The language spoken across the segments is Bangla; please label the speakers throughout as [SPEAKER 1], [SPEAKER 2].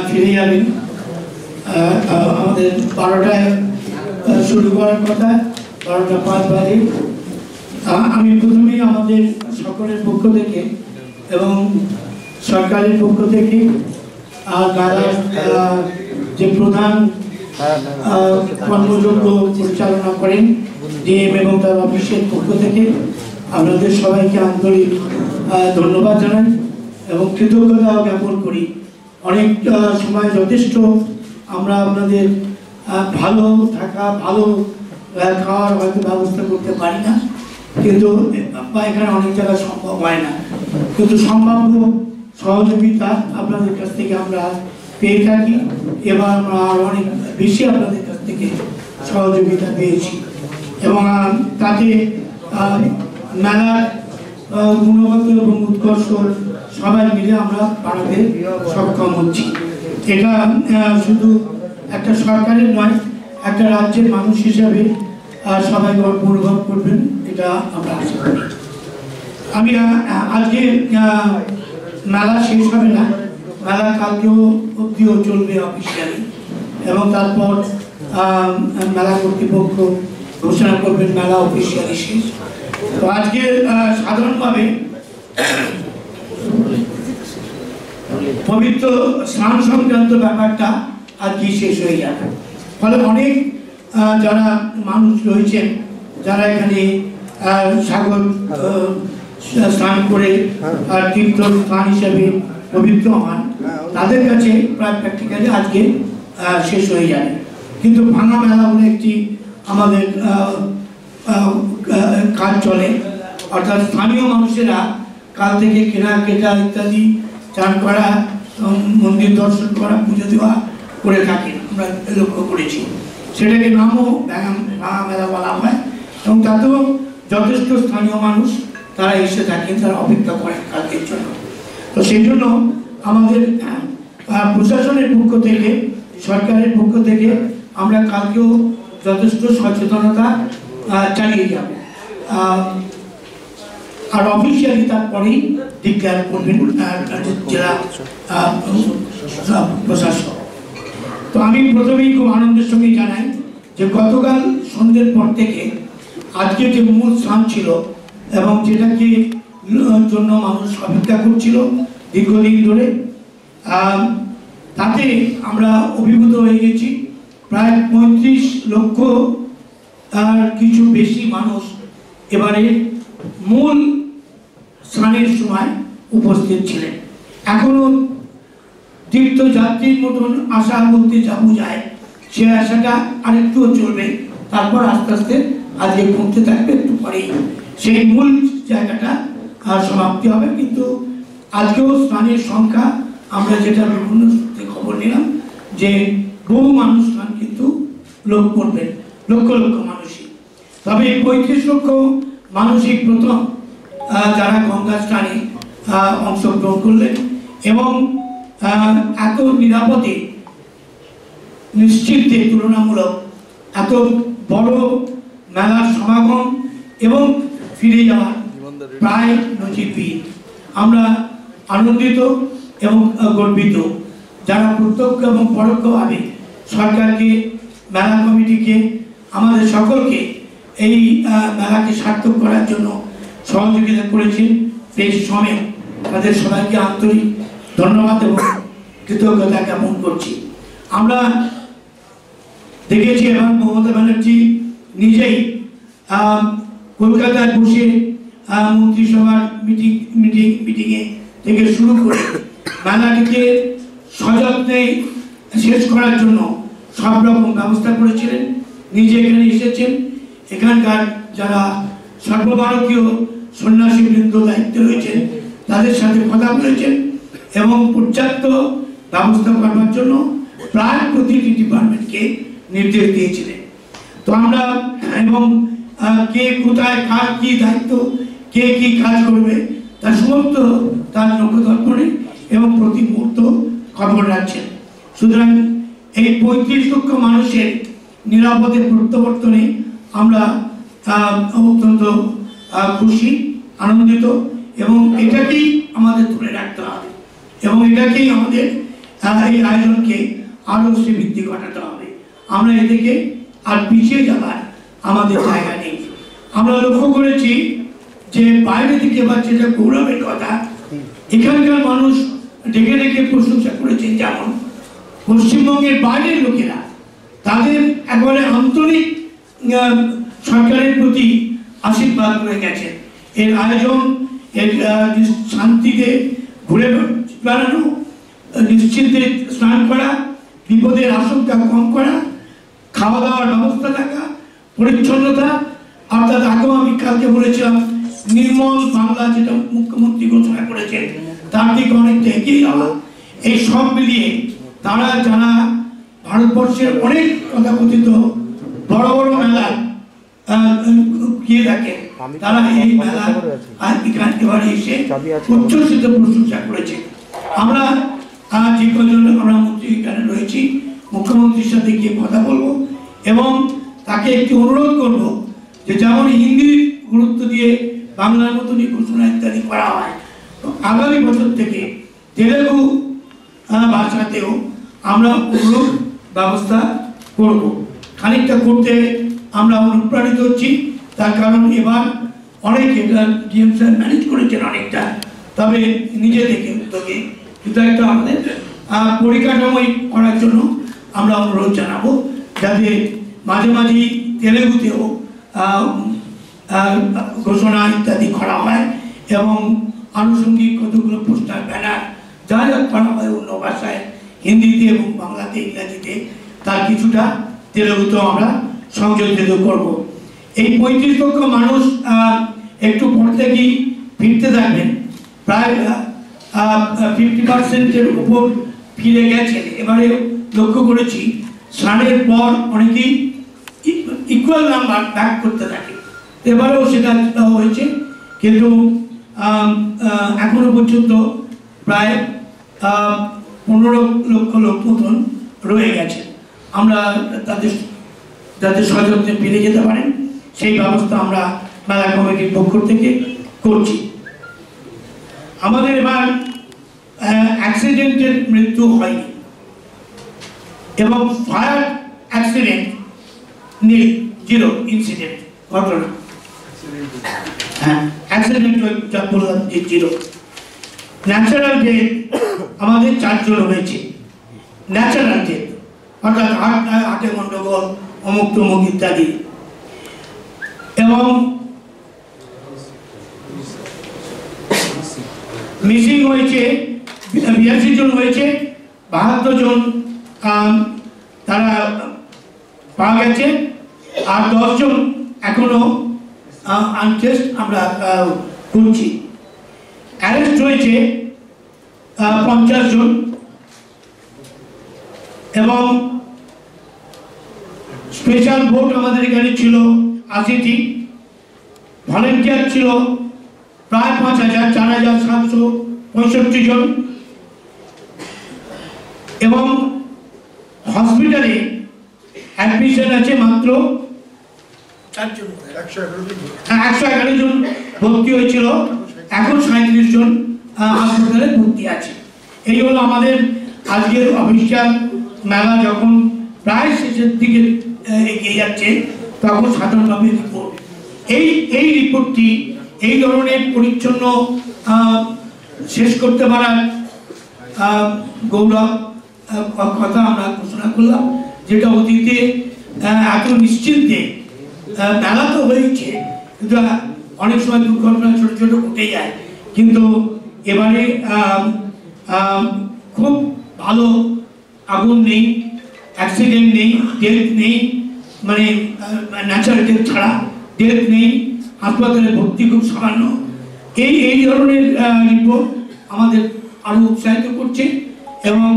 [SPEAKER 1] ফিরে যাবেন। আমাদের 12টায় শুরু করার কথা, 12টা 5 বাজে। আমি প্রথমেই আমাদের সকলের পক্ষ থেকে এবং সরকারের পক্ষ থেকে মেলার যে প্রধান কর্মযোগ্য পরিচালনা করেন ডিএম এবং তার অফিসের পক্ষ থেকে আপনাদের সবাইকে আন্তরিক ধন্যবাদ জানাই এবং কৃতজ্ঞতা জ্ঞাপন করি। অনেক সময় যথেষ্ট আমরা আপনাদের ভালো থাকা, ভালো খাওয়ার হয়তো ব্যবস্থা করতে পারি না, কিন্তু এখানে অনেক জায়গায় সম্ভব হয় না, কিন্তু সম্ভাব্য সহযোগিতা আপনাদের কাছ থেকে আমরা পেয়ে থাকি। এবার আমরা আরো অনেক বেশি আপনাদের কাছ থেকে সহযোগিতা পেয়েছি এবং তাতে মেলার গুণগত এবং উৎকর্ষ সবাই মিলে আমরা বাড়াতে সক্ষম হচ্ছি। এটা শুধু একটা সরকারের নয়, একটা রাজ্যের মানুষ হিসাবে সবাই গর্ব অনুভব করবেন, এটা আমরা আশা করি। আমি আজকে মেলা শেষ হবে না, মেলা কালকেও অবধিও চলবে অফিসিয়ালি এবং তারপর মেলা কর্তৃপক্ষ ঘোষণা করবেন মেলা অফিসিয়ালি শেষ। তো আজকে সাধারণভাবে পবিত্র স্নান সংক্রান্ত ব্যাপারটা আজকে শেষ হয়ে যাবে, ফলে অনেক যারা মানুষ রয়েছেন যারা এখানে সাগর স্নান করে তীর্থ স্থান হিসেবে পবিত্র হন, তাদের কাছে প্রায় প্র্যাকটিক্যালি আজকে শেষ হয়ে যাবে। কিন্তু ভাঙা মেলা বলে একটি আমাদের কাজ চলে, অর্থাৎ স্থানীয় মানুষেরা কাল থেকে কেনাকাটা ইত্যাদি চান করা, মন্দির দর্শন করা, পুজো দেওয়া করে থাকেন, আমরা লক্ষ্য করেছি। সেটাকে নামও ভাঙা মেলা বলা হয় এবং তাতেও যথেষ্ট স্থানীয় মানুষ তারা এসে থাকেন, তারা অপেক্ষা করেন কালকের জন্য। তো সেই জন্য আমাদের প্রশাসনের পক্ষ থেকে, সরকারের পক্ষ থেকে আমরা কালকেও যথেষ্ট সচেতনতা চালিয়ে যাব। আর অফিসিয়ালি তারপরেই ডিক্লেয়ার করবেন জেলা প্রশাসক। তো আমি প্রথমেই খুব আনন্দের সঙ্গে জানাই যে গতকাল সন্ধ্যের পর থেকে আজকে যে মূল স্নান ছিল এবং যেটাকে জন্য মানুষ অপেক্ষা করছিল দীর্ঘদিন ধরে, তাতে আমরা অভিভূত হয়ে গেছি। প্রায় 35 লক্ষ আর কিছু বেশি মানুষ এবারে মূল স্নানের সময় উপস্থিত ছিলেন। এখনো তীর্থযাত্রীর মতন আশা বলতে যা বোঝায়, সে আশাটা আরেকটুও চলবে, তারপর আস্তে আস্তে আজকে কমতে থাকবে, একটু পরেই সেই মূল জায়গাটা সমাপ্তি হবে। কিন্তু আজকেও স্নানের সংখ্যা আমরা যেটা বিভিন্ন সূত্রে খবর নিলাম যে বহু মানুষ স্নান কিন্তু লোক করবেন, লক্ষ লক্ষ মানুষই। তবে 35 লক্ষ মানুষই প্রথম যারা গঙ্গা স্নানে অংশগ্রহণ করলেন এবং এত নিরাপদে নিশ্চিন্তে তুলনামূলক এত বড় মেলার সমাগম এবং ফিরে যাওয়ার প্রায় নজিরবিহীন। আমরা আনন্দিত এবং গর্বিত, যারা প্রত্যক্ষ এবং পরোক্ষভাবে সরকারকে, মেলা কমিটিকে, আমাদের সকলকে এই মেলাকে সার্থক করার জন্য সহযোগিতা করেছেন প্রেস সমেত, তাদের সবাইকে আন্তরিক ধন্যবাদ এবং কৃতজ্ঞতা জ্ঞাপন করছি। আমরা দেখেছি এবং মমতা ব্যানার্জি নিজেই কলকাতায় বসে মন্ত্রিসভার মিটিংয়ে থেকে শুরু করে মেলাটিকে সযত্নে শেষ করার জন্য সব রকম ব্যবস্থা করেছিলেন। নিজে এখানে এসেছেন, এখানকার যারা সর্বভারতীয় সন্ন্যাসী বৃন্দ দায়িত্বে রয়েছেন তাদের সাথে কথা বলেছেন এবং পর্যাপ্ত ব্যবস্থা করবার জন্য প্রায় প্রতিটি ডিপার্টমেন্টকে নির্দেশ দিয়েছিলেন। তো আমরা এবং কে কোথায় কার কি দায়িত্ব, কে কি কাজ করবে তার সমস্ত তার নজরদারি এবং প্রতি মুহূর্ত খবর রাখছেন। সুতরাং এই 35 লক্ষ মানুষের নিরাপদে প্রত্যাবর্তনে আমরা অত্যন্ত খুশি, আনন্দিত এবং এটাকেই আমাদের ধরে রাখতে হবে এবং এটাকেই আমাদের এই আয়োজনকে আরো শ্রীবৃদ্ধি ঘটাতে হবে। আমরা এদিকে আর পিছিয়ে যাবার আমাদের জায়গা নেই। আমরা লক্ষ্য করেছি যে বাইরে থেকে বা যেটা গৌরবের কথা, এখানকার মানুষ ডেকে ডেকে প্রশংসা করেছেন। যেমন পশ্চিমবঙ্গের বাইরের লোকেরা তাদের একবারে আন্তরিক সরকারের প্রতি আশীর্বাদ করে গেছেন। এর আয়োজন, এর শান্তিতে ঘুরে বেড়ানো, নিশ্চিন্তে স্নান করা, বিপদের আশঙ্কা কম করা, খাওয়া দাওয়ার ব্যবস্থা থাকা, পরিচ্ছন্নতা, অর্থাৎ আগেও আমি কালকে বলেছিলাম নির্মল বাংলা যেটা মুখ্যমন্ত্রী ঘোষণা করেছেন তার দিকে অনেকটা এগিয়ে যাওয়া। এই সব মিলিয়ে তারা যারা ভারতবর্ষের অনেক তথাকথিত বড় বড় মেলা গিয়ে থাকে, তারা এই মেলা এবারে এসে উচ্ছ্বসিত প্রশংসা করেছে। আমরা যে কজন আমরা মন্ত্রী এখানে রয়েছি, মুখ্যমন্ত্রীর সাথে গিয়ে কথা বলবো এবং তাকে একটি অনুরোধ করব যে যেমন হিন্দির গুরুত্ব দিয়ে বাংলার মতনই ঘোষণা ইত্যাদি করা হয়, আগামী বছর থেকে তেলেগু ভাষাতেও আমরা অনুরূপ ব্যবস্থা করব। খানিকটা করতে আমরা অনুপ্রাণিত হচ্ছি, তার কারণ এবার অনেক ডিএম স্যার ম্যানেজ করেছেন অনেকটা, তবে নিজে থেকে উদ্যোগে কিন্তু একটা আমাদের পরিকাঠামোই করার জন্য আমরা অনুরোধ জানাবো যাতে মাঝে মাঝেই তেলেগুতেও ঘোষণা ইত্যাদি করা হয় এবং আনুষঙ্গিক কতগুলো পোস্টার ব্যানার যা যা করা হয় অন্য ভাষায়, হিন্দিতে এবং বাংলাতে, ইংরাজিতে, তার কিছুটা তেলেগুতেও আমরা সংযোজিত করব। এই 35 লক্ষ মানুষ একটু পর থেকেই ফিরতে থাকবেন, প্রায় 50%-এর উপর ফিরে গেছে। এবারে লক্ষ্য করেছি স্নানের পর অনেকেই ইকুয়াল নাম্বার ব্যাক করতে থাকে, এবারেও সেটা হয়েছে, কিন্তু এখনো পর্যন্ত প্রায় 15 লক্ষ লোক মতন রয়ে গেছে। আমরা যাতে সযত্নে ফিরে যেতে পারেন সেই ব্যবস্থা আমরা মেলা কমিটির পক্ষ থেকে করছি। আমাদের এবার অ্যাক্সিডেন্টের মৃত্যু হয়নি এবং ফায়ার অ্যাক্সিডেন্ট নীল, 0 ইনসিডেন্ট ঘটনা। হ্যাঁ, অ্যাক্সিডেন্ট যা বললাম যে 0। ন্যাচারাল ডেথ আমাদের 4 জন হয়েছে, ন্যাচারাল ডেথ অর্থাৎ হার্টে গন্ডগোল, অমুক তমুক ইত্যাদি, এবং মিসিং হয়েছে 82 জন হয়েছে, 72 জন তারা পাওয়া গেছে, আর 10 জন এখনো আনটেস্ট আমরা করছি। অ্যারেস্ট হয়েছে 50 জন এবং স্পেশাল ভোট আমাদের এখানে ছিল 80টি, ভলেন্টিয়ার ছিল প্রায় 4765 জন এবং হসপিটালে অ্যাডমিশন আছে মাত্র 111 জন ভর্তি হয়েছিল, এখন 37 জন হাসপাতালে ভর্তি আছে। এই হলো আমাদের আজকের অফিসিয়াল মেলা। যখন প্রায় শেষের দিকে এগিয়ে যাচ্ছে তখন সাধারণভাবে রিপোর্ট, এই রিপোর্টটি এই ধরনের পরিচ্ছন্ন শেষ করতে পারার গৌরব কথা আমরা ঘোষণা করলাম, যেটা অতীতে এত নিশ্চিন্তে মেলা তো হয়েছে কিন্তু অনেক সময় দুর্ঘটনা ছোট ছোট ঘটে যায়, কিন্তু এবারে খুব ভালো, আগুন নেই, অ্যাক্সিডেন্ট নেই, ডেথ নেই, মানে ন্যাচারাল ডেথ ছাড়া ডেথ নেই, হাসপাতালে ভর্তি খুব সামান্য। এই ধরনের রিপোর্ট আমাদের আরো উৎসাহিত করছে এবং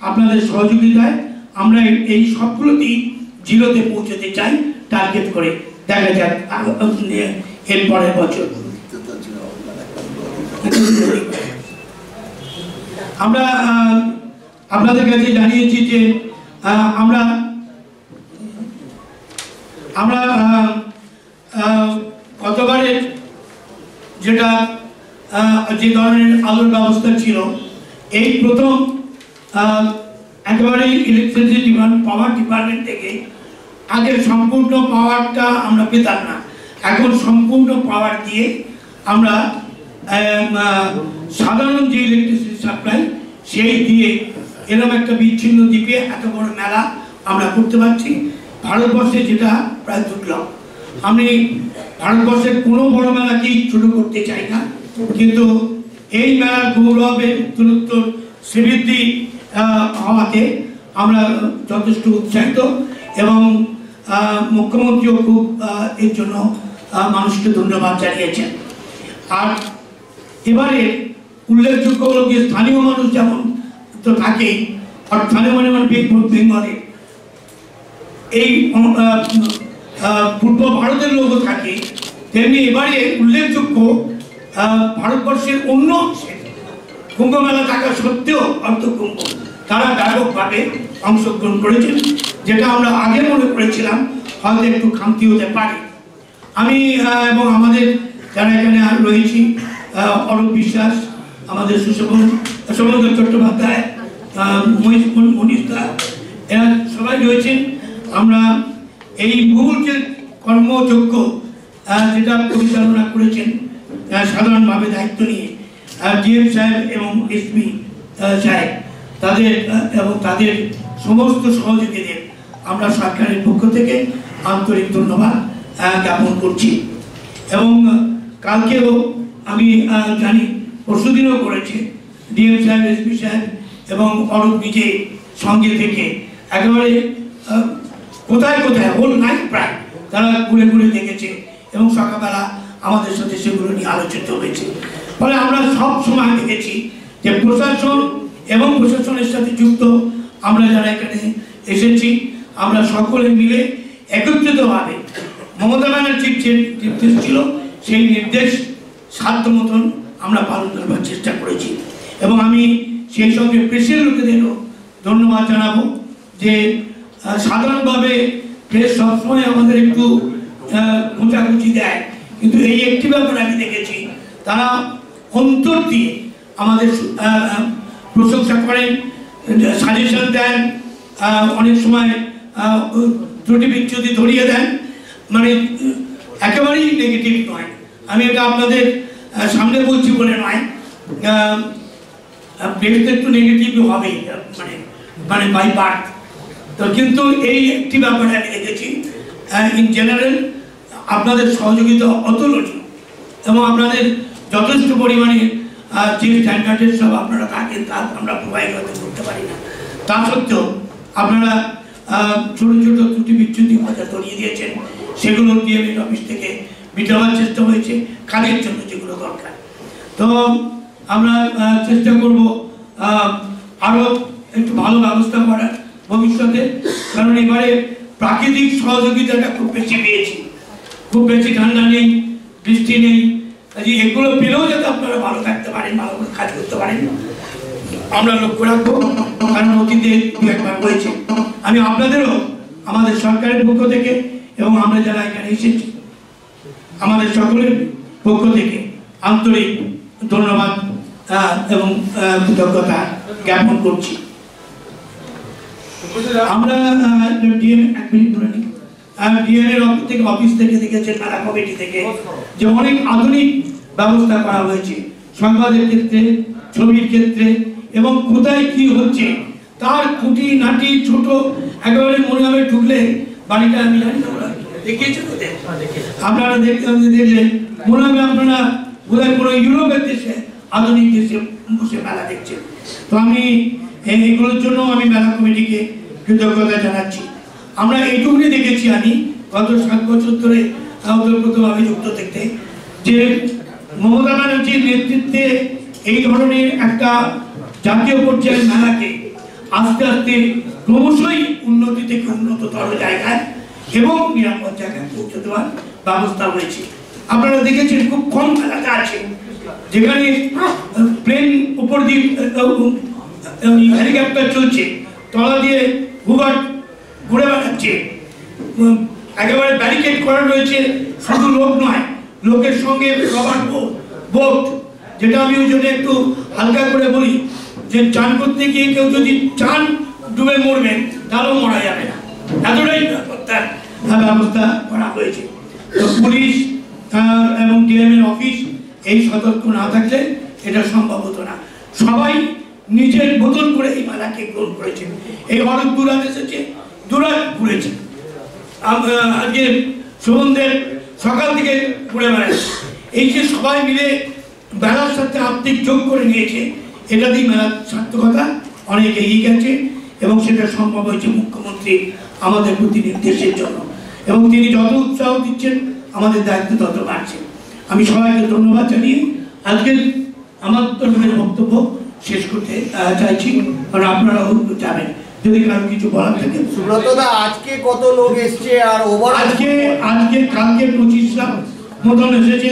[SPEAKER 1] আপনাদের সহযোগিতায় আমরা এই সবগুলোতেই 0-তে পৌঁছতে চাই টার্গেট করে। দেখা যাক এর পরের বছর। আমরা আপনাদের কাছে জানিয়েছি যে আমরা গতবারের যেটা যে ধরনের আলোর ব্যবস্থা ছিল, এই প্রথম একেবারে ইলেকট্রিসিটি পাওয়ার ডিপার্টমেন্ট থেকে আগে সম্পূর্ণ পাওয়ারটা আমরা পেতাম না, এখন সম্পূর্ণ পাওয়ার দিয়ে আমরা সাধারণ যে ইলেকট্রিসিটি সাপ্লাই সেই দিয়ে এরকম একটা বিচ্ছিন্ন দ্বীপে এত বড় মেলা আমরা করতে পারছি। ভারতবর্ষে যেটা প্রায় দুর্লভ। আমি ভারতবর্ষের কোনো বড় মেলাকেই ছোট করতে চাই না, কিন্তু এই মেলার গৌরবের উত্তরোত্তর শ্রীবৃদ্ধি হওয়াতে আমরা যথেষ্ট উৎসাহিত এবং মুখ্যমন্ত্রীও খুব এর জন্য মানুষকে ধন্যবাদ জানিয়েছেন। আর এবারে উল্লেখযোগ্য হল যে স্থানীয় মানুষ যেমন তো থাকেই, আর স্থানীয় মানে বেঙ্গলে এই পূর্ব ভারতের লোকও থাকে, তেমনি এবারে উল্লেখযোগ্য ভারতবর্ষের অন্য অংশের কুম্ভ মেলা থাকা সত্ত্বেও অন্তকুম্ভ তারা ব্যাপকভাবে অংশগ্রহণ করেছেন, যেটা আমরা আগে মনে করেছিলাম হয়তো একটু খামতি হতে পারে। আমি এবং আমাদের যারা এখানে রয়েছি, অরূপ বিশ্বাস, আমাদের সুশোভন চট্টোপাধ্যায়, মনীষ দা, এরা সবাই রয়েছেন। আমরা এই মূল যে কর্মযজ্ঞ যেটা পরিচালনা করেছেন সাধারণভাবে দায়িত্ব নিয়ে ডিএম সাহেব এবং এসপি সাহেব, তাদের এবং তাদের সমস্ত সহযোগীদের আমরা সরকারের পক্ষ থেকে আন্তরিক ধন্যবাদ জ্ঞাপন করছি। এবং কালকেও আমি জানি পরশুদিনও করেছে ডিএম সাহেব, এসপি সাহেব এবং অরূপ নিজে সঙ্গে থেকে একেবারে কোথায় কোথায় হোল নাইট প্রায় তারা ঘুরে ঘুরে দেখেছে এবং সকালবেলা আমাদের সাথে সেগুলো নিয়ে আলোচিত হয়েছে। ফলে আমরা সব সময় দেখেছি যে প্রশাসন এবং প্রশাসনের সাথে যুক্ত আমরা যারা এখানে এসেছি, আমরা সকলে মিলে একত্রিতভাবে মমতা ব্যানার্জির যে নির্দেশ ছিল সেই নির্দেশ সাধ্য মতন আমরা পালন করবার চেষ্টা করেছি। এবং আমি সেই সঙ্গে প্রেসের লোকেদেরও ধন্যবাদ জানাবো যে সাধারণভাবে প্রেস সবসময় আমাদের একটু খোঁচাখুচি দেয়, কিন্তু এই একটি ব্যাপার আমি দেখেছি তারা অন্তর দিয়ে আমাদের প্রশংসা করেন, সাজেশন দেন, অনেক সময় ত্রুটি বিচ্যুতি ধরিয়ে দেন, মানে একেবারেই নেগেটিভ নয়। আমি এটা আপনাদের সামনে বলছি বলে নয়, প্রেসটা একটু নেগেটিভ হবেই, মানে মানে বাই বার্থ। তো কিন্তু এই একটি ব্যাপারে আমি দেখেছি ইন জেনারেল আপনাদের সহযোগিতা অতুলনীয় এবং আপনাদের যথেষ্ট পরিমাণে যে স্ট্যান্ডার্ডের সব আপনারা থাকেন তা আমরা প্রোভাইড করতে পারি না। তা সত্ত্বেও আপনারা ছোটো ছোটো ত্রুটি বিচ্যুতি কথা ধরিয়ে দিয়েছেন, সেগুলো ডিএমএর অফিস থেকে মিটাবার চেষ্টা হয়েছে কাজের জন্য যেগুলো দরকার। তো আমরা চেষ্টা করব আরও একটু ভালো ব্যবস্থা করার ভবিষ্যতে, কারণ এবারে প্রাকৃতিক সহযোগিতাটা খুব বেশি পেয়েছি, খুব বেশি ঠান্ডা নেই, বৃষ্টি নেই, কাজে এগুলো পেলেও যাতে আপনারা ভালো থাকতে পারেন, ভালো করে কাজ করতে পারেন আমরা লক্ষ্য রাখবো। কারণ অতীতে একবার হয়েছে। আমি আপনাদেরও আমাদের সরকারের পক্ষ থেকে এবং আমরা যারা এখানে এসেছি আমাদের সকলের পক্ষ থেকে আন্তরিক ধন্যবাদ এবং কৃতজ্ঞতা জ্ঞাপন করছি। আমরা ডিএমের অফিস থেকে দেখেছেন, মেলা কমিটি থেকে যে অনেক আধুনিক ব্যবস্থা করা হয়েছে সংবাদের ক্ষেত্রে, ছবির ক্ষেত্রে, এবং কোথায় কি হচ্ছে তার খুঁটি নাটি ছোট একেবারে মনে হবে ঢুকলে বাড়িটা আমি জানি না দেখিয়েছেন ওদের, আপনারা দেখলে মনে হবে আপনারা বোধহয় কোনো ইউরোপের দেশে আধুনিক দেশে বসে মেলা দেখছেন। তো আমি এইগুলোর জন্য আমি মেলা কমিটিকে কৃতজ্ঞতা জানাচ্ছি। আমরা এইটুকুনি দেখেছি আমি গত 7 বছর ধরে ওতপ্রোতভাবে যুক্ত থাকতে, যে মমতা ব্যানার্জির নেতৃত্বে এই ধরনের একটা জাতীয় পর্যায়ের মেলাকে আস্তে আস্তে ক্রমশই উন্নতি থেকে উন্নততর জায়গায় এবং নিরাপদ জায়গায় পৌঁছে দেওয়ার ব্যবস্থা হয়েছে। আপনারা দেখেছেন খুব কম এলাকা আছে যেখানে প্লেন উপর দিয়ে হেলিকপ্টার চলছে, তলা দিয়ে হুবার্ট ঘুরে বেড়াচ্ছে, একেবারে ব্যারিকেড করা রয়েছে, শুধু লোক নয় লোকের সঙ্গে রবার বোট, যেটা আমি ওই জন্য একটু হালকা করে বলি যে চান করতে গিয়ে কেউ যদি চান ডুবে মরবেন তাহলেও মরা যাবে না, এতটাই নিরাপত্তার ব্যবস্থা করা হয়েছে। তো পুলিশ এবং ডিএমের অফিস এই সতর্ক না থাকলে এটা সম্ভব হতো না। সবাই নিজের বোতল করে এই মেলাকে গ্রহণ করেছে। এই অনেক দূরাত এসেছে, দূরাত ঘুরেছে। আজকে সুমনদের সকাল থেকে ঘুরে বেড়াচ্ছে। এই যে সবাই মিলে মেলার সাথে আর্থিক যোগ করে নিয়েছে, এটা দিয়ে মেলার সার্থকতা অনেক এগিয়ে গেছে এবং সেটা সম্ভব হয়েছে মুখ্যমন্ত্রী আমাদের প্রতি নির্দেশের জন্য। এবং তিনি যত উৎসাহ দিচ্ছেন আমাদের দায়িত্ব তত বাড়ছে। আমি সবাইকে ধন্যবাদ জানিয়ে আজকের আমার তরফের বক্তব্য শেষ করতে চাইছি, কারণ আপনারাও যাবেন। যদি কারো কিছু বলার থাকে।
[SPEAKER 2] সুব্রতদা, আজকে কত লোক এসছে আর
[SPEAKER 1] আজকে কালকে 25 লাখ মতন এসেছে,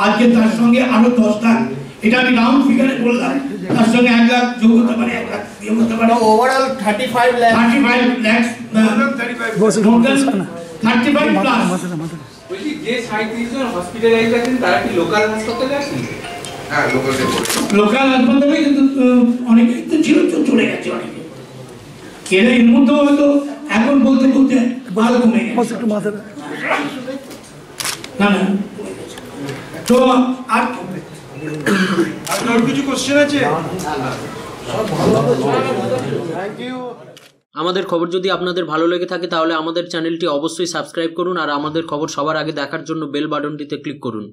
[SPEAKER 1] আজকে তার সঙ্গে আরো 10 লাখ, এটা আমি রাউন্ড ফিগারে বললাম, তার সঙ্গে 1 লাখ যোগ হতে পারে, 1 লাখ দিয়ে হতে পারে।
[SPEAKER 2] Overall 35 lakh
[SPEAKER 1] 35 plus.
[SPEAKER 3] বলছি যে 37 জন হসপিটালাইজড আছেন তারা কি লোকাল হাসপাতালে আছেন?
[SPEAKER 2] হ্যাঁ,
[SPEAKER 1] লোকাল হাসপাতালে কিন্তু অনেকেই তো ছিল, তো চলে গেছে অনেকে। এর মধ্যে হয়তো এখন বলতে বলতে ভালো কমে গেছে। না না, তো আর
[SPEAKER 4] কিছু কোশ্চেন আছে?
[SPEAKER 5] আমাদের খবর যদি আপনাদের ভালো লেগে থাকে তাহলে আমাদের চ্যানেলটি অবশ্যই সাবস্ক্রাইব করুন আর আমাদের খবর সবার আগে দেখার জন্য বেল বাটনটিতে ক্লিক করুন।